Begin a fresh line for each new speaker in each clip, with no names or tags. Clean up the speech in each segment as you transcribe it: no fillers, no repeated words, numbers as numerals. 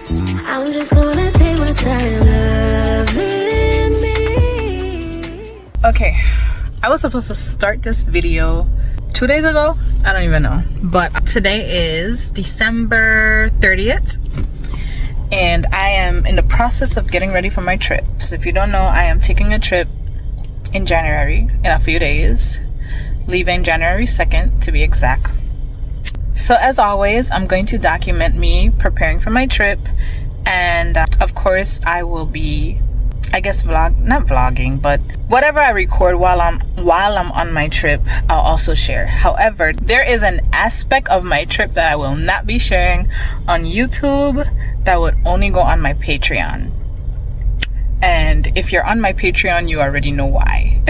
I'm just gonna take my time loving me.
Okay, I was supposed to start this video 2 days ago. I don't even know, but today is December 30th and I am in the process of getting ready for my trip. So if you don't know, I am taking a trip in January in a few days, leaving January 2nd to be exact. So as always, I'm going to document me preparing for my trip, and of course I will be, I guess, not vlogging, but whatever I record while I'm on my trip, I'll also share. However, there is an aspect of my trip that I will not be sharing on YouTube, that would only go on my Patreon. And if you're on my Patreon, you already know why.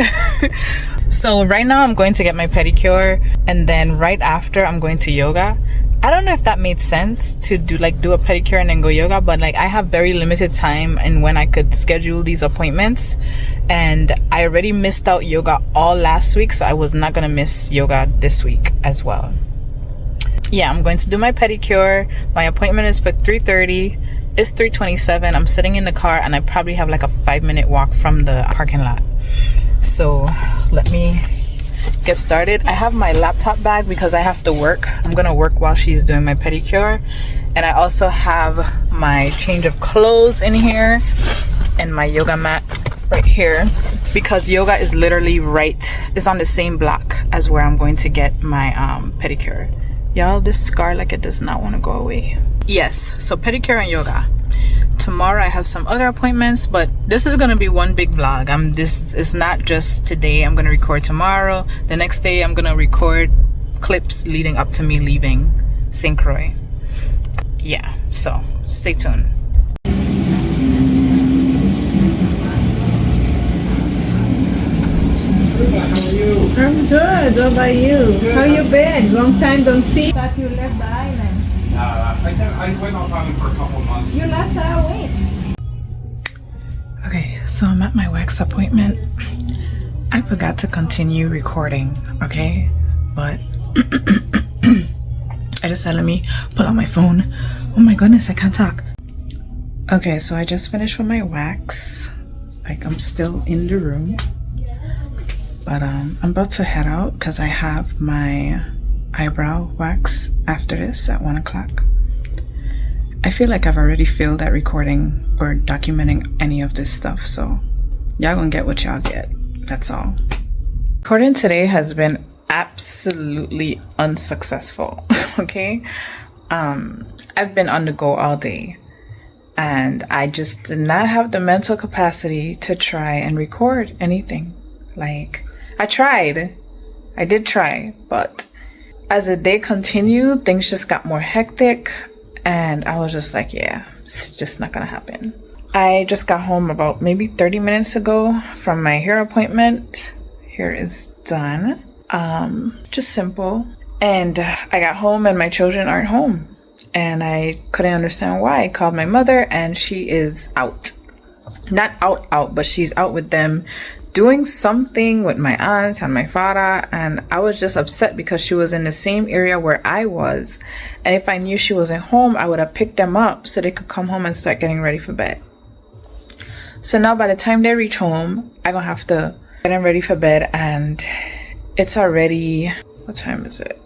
So right now I'm going to get my pedicure, and then right after I'm going to yoga. I don't know if that made sense to do a pedicure and then go yoga, but like I have very limited time and when I could schedule these appointments, and I already missed out yoga all last week, so I was not gonna miss yoga this week as well. Yeah, I'm going to do my pedicure. My appointment is for 3:30. It's 3:27. I'm sitting in the car and I probably have like a 5-minute walk from the parking lot. So let me get started. I have my laptop bag because I have to work. I'm gonna work while she's doing my pedicure, and I also have my change of clothes in here and my yoga mat right here, because yoga is literally it's on the same block as where I'm going to get my pedicure. Y'all, this scar, like, it does not want to go away. Yes, so pedicure and yoga. Tomorrow I have some other appointments, but this is gonna be one big vlog. This is not just today. I'm gonna record tomorrow. The next day I'm gonna record clips leading up to me leaving St. Croix. Yeah, so stay tuned.
I'm good. What about you? How you been? Long time don't see. Thought you left the island.
I went off island for a couple months.
You last away.
Okay, so I'm at my wax appointment. I forgot to continue recording, okay? But I just said, let me pull out my phone. Oh my goodness, I can't talk. Okay, so I just finished with my wax. Like, I'm still in the room. But I'm about to head out because I have my eyebrow wax after this at 1 o'clock. I feel like I've already failed at recording or documenting any of this stuff, so y'all gonna get what y'all get. That's all. Recording today has been absolutely unsuccessful. Okay, I've been on the go all day, and I just did not have the mental capacity to try and record anything. Like, I did try, but as the day continued, things just got more hectic, and I was just like, yeah, it's just not gonna happen. I just got home about maybe 30 minutes ago from my hair appointment. Hair is done. Just simple. And I got home and my children aren't home, and I couldn't understand why. I called my mother and she is out. Not out, but she's out with them doing something with my aunt and my father, and I was just upset because she was in the same area where I was, and if I knew she wasn't home, I would have picked them up so they could come home and start getting ready for bed. So now by the time they reach home, I'm gonna have to get them ready for bed, and it's already, what time is it?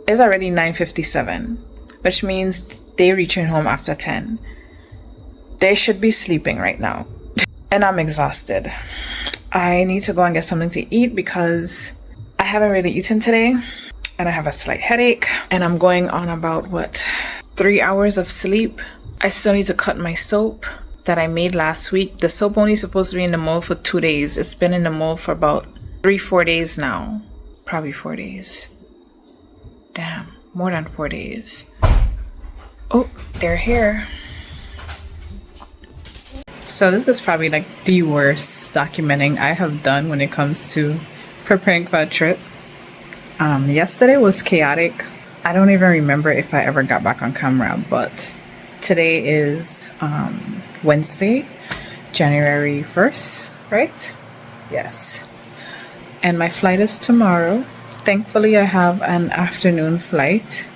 It's already 9:57, which means they reaching home after 10. They should be sleeping right now, and I'm exhausted. I need to go and get something to eat because I haven't really eaten today, and I have a slight headache, and I'm going on about 3 hours of sleep. I still need to cut my soap that I made last week. The soap only supposed to be in the mold for 2 days. It's been in the mold for about 3-4 days now. Probably 4 days. Damn, more than 4 days. Oh, they're here. So this is probably like the worst documenting I have done when it comes to preparing for a trip. Yesterday was chaotic. I don't even remember if I ever got back on camera, but today is Wednesday, January 1st, right? Yes. And my flight is tomorrow. Thankfully, I have an afternoon flight.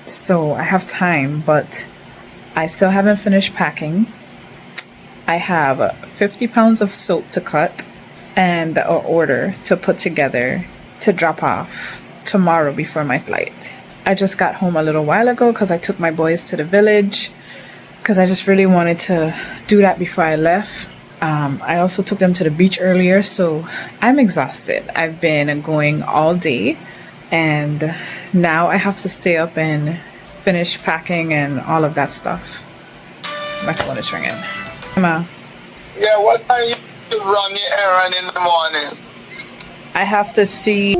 So I have time, but I still haven't finished packing. I have 50 pounds of soap to cut and an order to put together to drop off tomorrow before my flight. I just got home a little while ago because I took my boys to the village because I just really wanted to do that before I left. I also took them to the beach earlier, so I'm exhausted. I've been going all day and now I have to stay up and finish packing and all of that stuff. My phone is ringing. Emma.
Yeah, what time you run your errand in the morning?
I have to see.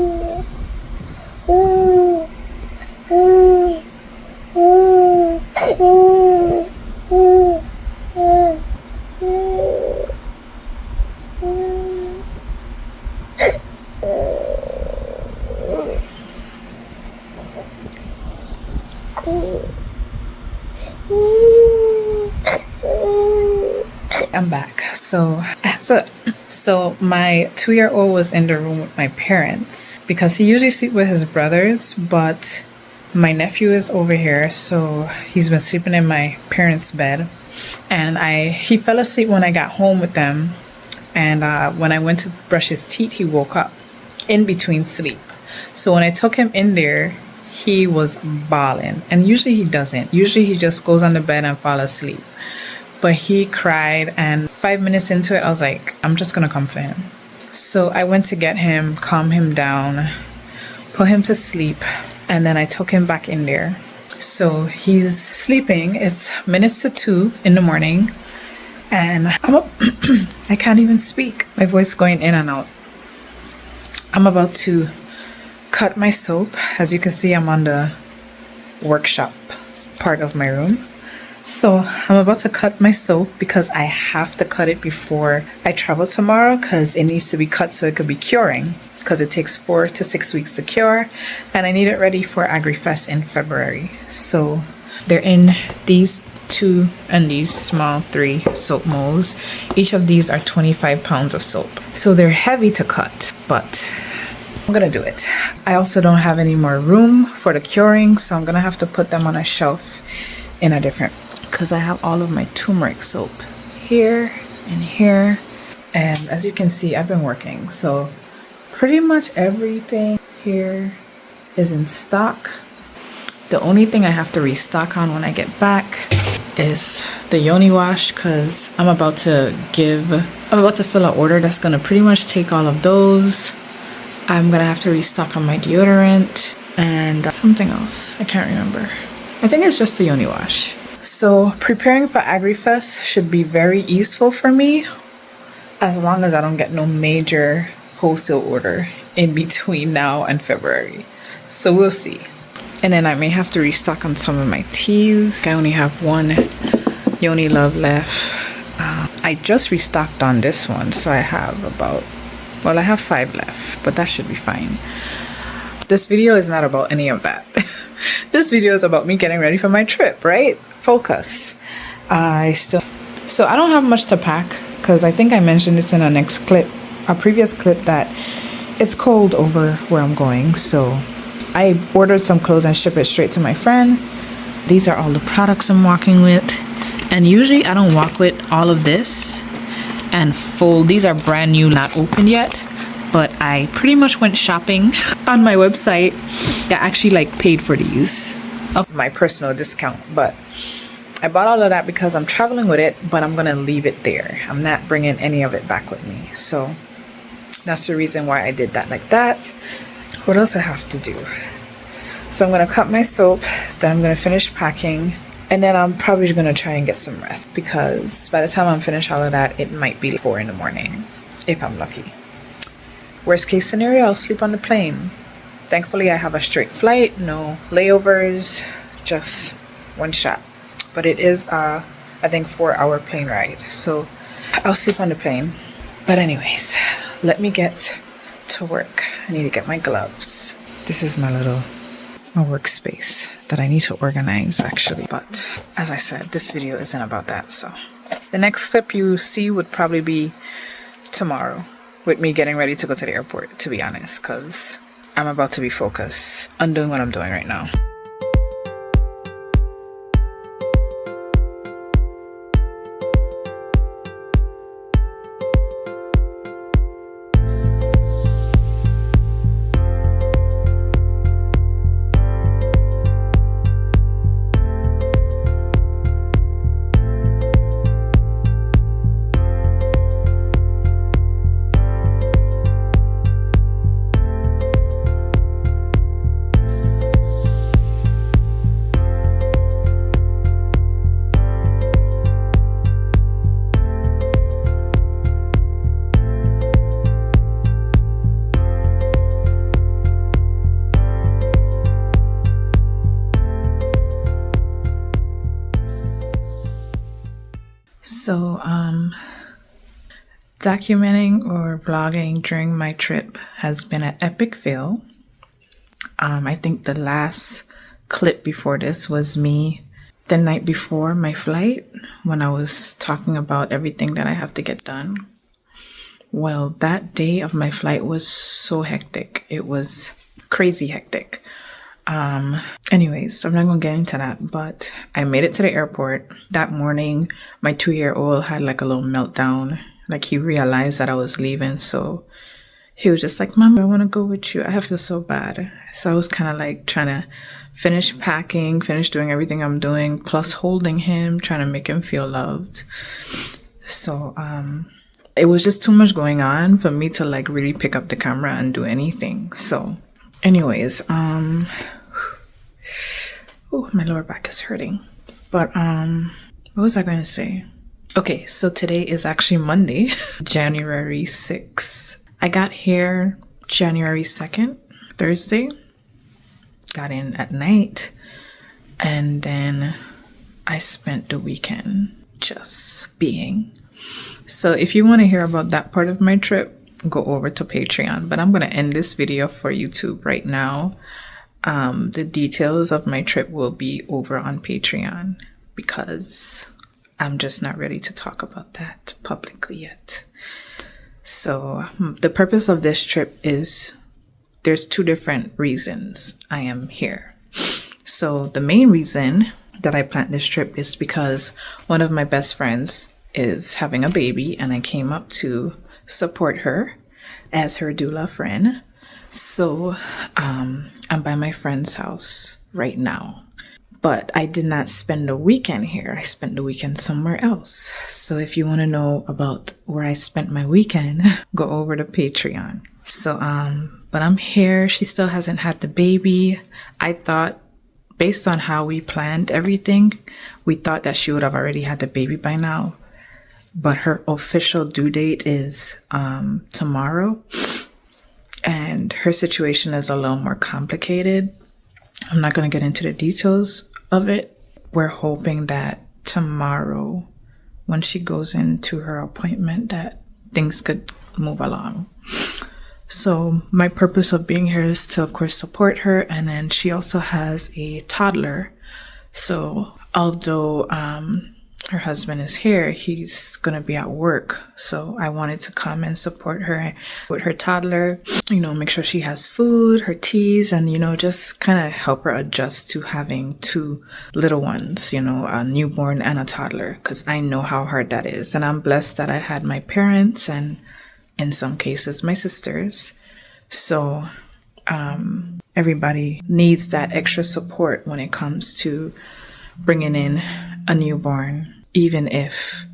I'm back. So my 2-year-old was in the room with my parents because he usually sleeps with his brothers, but my nephew is over here, so he's been sleeping in my parents' bed. And he fell asleep when I got home with them, and when I went to brush his teeth, he woke up in between sleep. So when I took him in there, he was bawling, and usually he doesn't. Usually he just goes on the bed and fall asleep. But he cried, and 5 minutes into it, I was like, I'm just gonna come for him. So I went to get him, calm him down, put him to sleep, and then I took him back in there. So he's sleeping. It's minutes to 2 in the morning, and I'm up. I can't even speak. My voice going in and out. I'm about to cut my soap. As you can see, I'm on the workshop part of my room. So I'm about to cut my soap because I have to cut it before I travel tomorrow because it needs to be cut so it could be curing, because it takes 4 to 6 weeks to cure, and I need it ready for AgriFest in February. So they're in these 2 and these small 3 soap molds. Each of these are 25 pounds of soap. So they're heavy to cut, but I'm gonna do it. I also don't have any more room for the curing, so I'm gonna have to put them on a shelf in a different, because I have all of my turmeric soap here and here. And as you can see, I've been working, so pretty much everything here is in stock. The only thing I have to restock on when I get back is the yoni wash, because I'm about to fill an order that's gonna pretty much take all of those. I'm gonna have to restock on my deodorant and something else. I can't remember. I think it's just the yoni wash. So preparing for AgriFest should be very easeful for me, as long as I don't get no major wholesale order in between now and February. So we'll see. And then I may have to restock on some of my teas. I only have 1 Yoni Love left. I just restocked on this one, so I have I have 5 left, but that should be fine. This video is not about any of that. This video is about me getting ready for my trip, right? Focus. So I don't have much to pack because I think I mentioned this in a previous clip, that it's cold over where I'm going. So I ordered some clothes and shipped it straight to my friend. These are all the products I'm walking with. And usually I don't walk with all of this and fold. These are brand new, not open yet. But I pretty much went shopping on my website. I actually paid for these of my personal discount, but I bought all of that because I'm traveling with it, but I'm gonna leave it there. I'm not bringing any of it back with me. So that's the reason why I did that like that. What else I have to do? So I'm gonna cut my soap, then I'm gonna finish packing, and then I'm probably gonna try and get some rest, because by the time I'm finished all of that, it might be 4 in the morning if I'm lucky. Worst case scenario, I'll sleep on the plane. Thankfully, I have a straight flight, no layovers, just one shot. But it is I think 4-hour plane ride, so I'll sleep on the plane. But anyways, let me get to work. I need to get my gloves. This is my workspace that I need to organize, actually. But as I said, this video isn't about that. So the next clip you see would probably be tomorrow, with me getting ready to go to the airport, to be honest, because I'm about to be focused on doing what I'm doing right now. So, documenting or vlogging during my trip has been an epic fail. I think the last clip before this was me the night before my flight when I was talking about everything that I have to get done. Well, that day of my flight was so hectic. It was crazy hectic. Anyways, I'm not gonna get into that, but I made it to the airport. That morning, my 2-year-old had like a little meltdown. Like he realized that I was leaving, so he was just like, Mom, I want to go with you. I feel so bad. So I was kind of like trying to finish packing, finish doing everything I'm doing, plus holding him, trying to make him feel loved. So, it was just too much going on for me to like really pick up the camera and do anything. So anyways, oh, my lower back is hurting. But what was I going to say? Okay, so today is actually Monday, January 6th. I got here January 2nd, Thursday. Got in at night, and then I spent the weekend just being. So if you want to hear about that part of my trip, go over to Patreon. But I'm going to end this video for YouTube right now. The details of my trip will be over on Patreon because I'm just not ready to talk about that publicly yet. So the purpose of this trip is there's 2 different reasons I am here. So the main reason that I planned this trip is because one of my best friends is having a baby and I came up to support her as her doula friend. So I'm by my friend's house right now. But I did not spend the weekend here. I spent the weekend somewhere else. So if you want to know about where I spent my weekend, go over to Patreon. So, but I'm here. She still hasn't had the baby. I thought, based on how we planned everything, we thought that she would have already had the baby by now. But her official due date is tomorrow. And her situation is a little more complicated. I'm not going to get into the details of it. We're hoping that tomorrow, when she goes into her appointment, that things could move along. So my purpose of being here is to, of course, support her. And then she also has a toddler. So although her husband is here, he's going to be at work. So I wanted to come and support her with her toddler, you know, make sure she has food, her teas, and, you know, just kind of help her adjust to having 2 little ones, you know, a newborn and a toddler, because I know how hard that is. And I'm blessed that I had my parents and in some cases my sisters. So everybody needs that extra support when it comes to bringing in a newborn, even if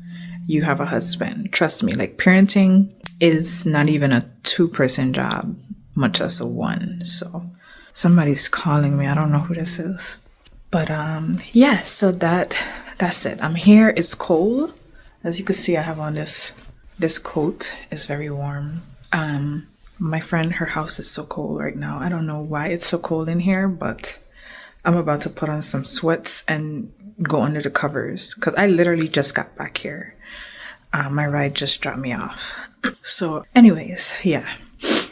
you have a husband. Trust me, like parenting is not even a 2-person job, much less a 1. So somebody's calling me. I don't know who this is. But yeah, so that's it. I'm here. It's cold. As you can see, I have on this coat. It's very warm. My friend, her house is so cold right now. I don't know why it's so cold in here, but I'm about to put on some sweats and go under the covers because I literally just got back here. My ride just dropped me off. So anyways, yeah.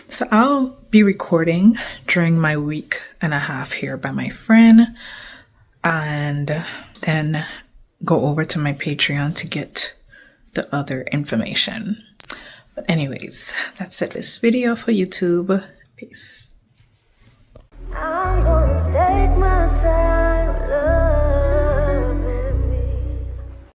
So I'll be recording during my week and a half here by my friend and then go over to my Patreon to get the other information. But anyways, that's it. This video for YouTube. Peace.
I'm gonna take my time.